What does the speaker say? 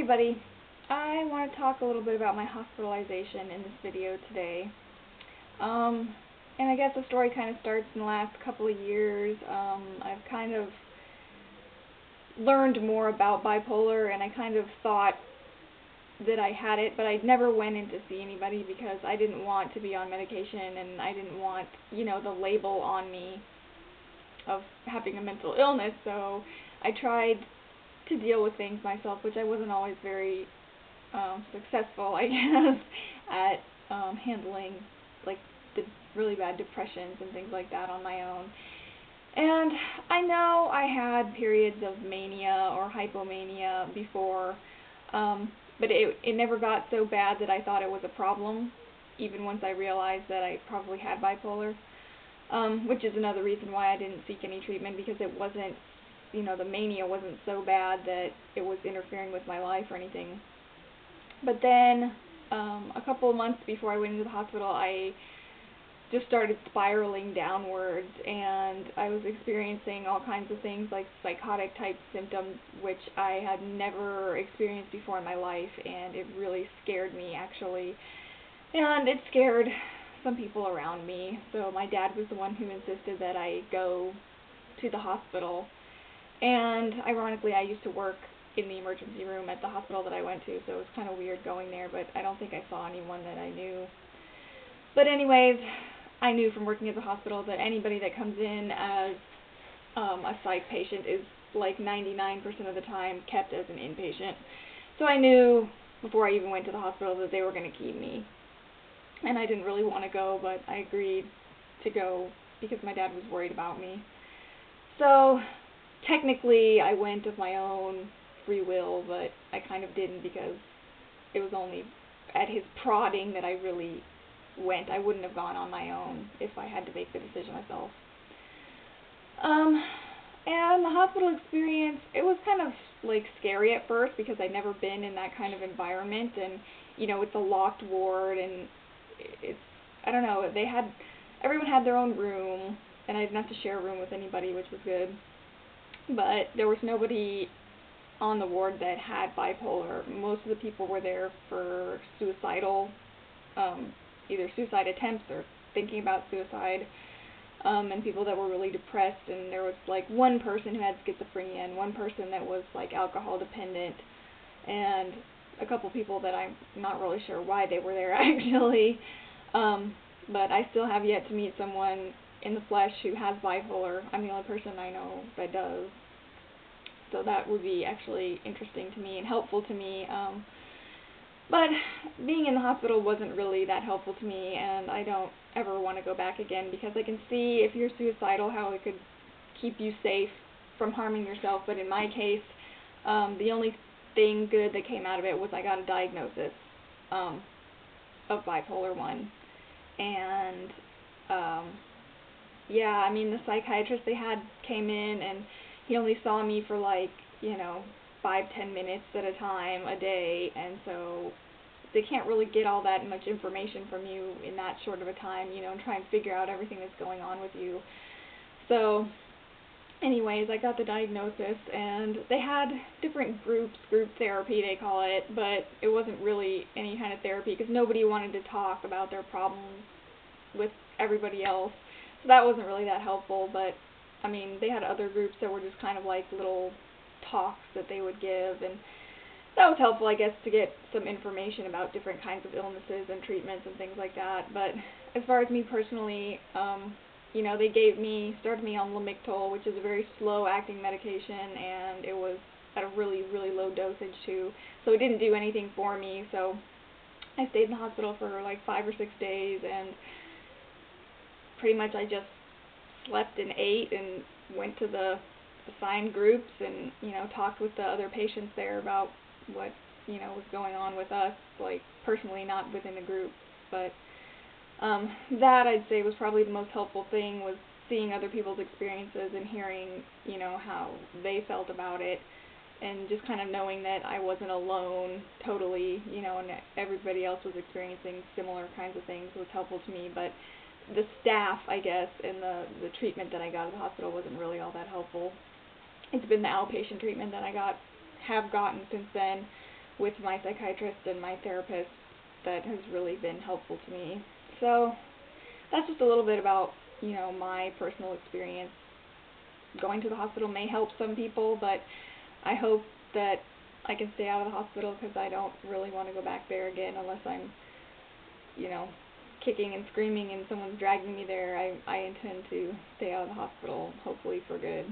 everybody. I want to talk a little bit about my hospitalization in this video today. And I guess the story kind of starts in the last couple of years. I've kind of learned more about bipolar, and I kind of thought that I had it, but I never went in to see anybody because I didn't want to be on medication, and I didn't want, the label on me of having a mental illness, so I tried to deal with things myself, which I wasn't always very successful, I guess, at handling like the really bad depressions and things like that on my own. And I know I had periods of mania or hypomania before, but it never got so bad that I thought it was a problem, even once I realized that I probably had bipolar, which is another reason why I didn't seek any treatment, because it wasn't, the mania wasn't so bad that it was interfering with my life or anything. But then, a couple of months before I went into the hospital, I just started spiraling downwards, and I was experiencing all kinds of things like psychotic type symptoms, which I had never experienced before in my life, and it really scared me, actually. And it scared some people around me, so my dad was the one who insisted that I go to the hospital. And ironically, I used to work in the emergency room at the hospital that I went to, so it was kind of weird going there, but I don't think I saw anyone that I knew. But anyways, I knew from working at the hospital that anybody that comes in as a psych patient is like 99% of the time kept as an inpatient. So I knew before I even went to the hospital that they were going to keep me. And I didn't really want to go, but I agreed to go because my dad was worried about me. So technically I went of my own free will, but I kind of didn't because it was only at his prodding that I really went. I wouldn't have gone on my own if I had to make the decision myself. And the hospital experience, it was kind of like scary at first because I'd never been in that kind of environment, and it's a locked ward, and it's, I don't know, everyone had their own room, and I didn't have to share a room with anybody, which was good. But there was nobody on the ward that had bipolar. Most of the people were there for suicidal, either suicide attempts or thinking about suicide, and people that were really depressed. And there was like one person who had schizophrenia, and one person that was like alcohol dependent, and a couple people that I'm not really sure why they were there actually. But I still have yet to meet someone in the flesh who has bipolar. I'm the only person I know that does. So that would be actually interesting to me and helpful to me. But being in the hospital wasn't really that helpful to me, and I don't ever want to go back again because I can see if you're suicidal how it could keep you safe from harming yourself. But in my case, the only thing good that came out of it was I got a diagnosis of bipolar 1. And yeah, I mean, the psychiatrist they had came in, and he only saw me for like 5-10 minutes at a time a day, and so they can't really get all that much information from you in that short of a time, and try and figure out everything that's going on with you. So anyways, I got the diagnosis, and they had different group therapy they call it, but it wasn't really any kind of therapy because nobody wanted to talk about their problems with everybody else, so that wasn't really that helpful. But I mean, they had other groups that were just kind of like little talks that they would give, and that was helpful, I guess, to get some information about different kinds of illnesses and treatments and things like that. But as far as me personally, they started me on Lamictal, which is a very slow-acting medication, and it was at a really, really low dosage too, so it didn't do anything for me. So I stayed in the hospital for like 5 or 6 days, and pretty much I just slept and ate and went to the assigned groups and, talked with the other patients there about what, was going on with us, like personally, not within the group. But that, I'd say, was probably the most helpful thing, was seeing other people's experiences and hearing, how they felt about it, and just kind of knowing that I wasn't alone totally, and that everybody else was experiencing similar kinds of things was helpful to me. But the staff, I guess, and the treatment that I got at the hospital wasn't really all that helpful. It's been the outpatient treatment that I have gotten since then, with my psychiatrist and my therapist that has really been helpful to me. So that's just a little bit about, my personal experience. Going to the hospital may help some people, but I hope that I can stay out of the hospital because I don't really want to go back there again unless I'm, kicking and screaming and someone's dragging me there. I intend to stay out of the hospital, hopefully for good.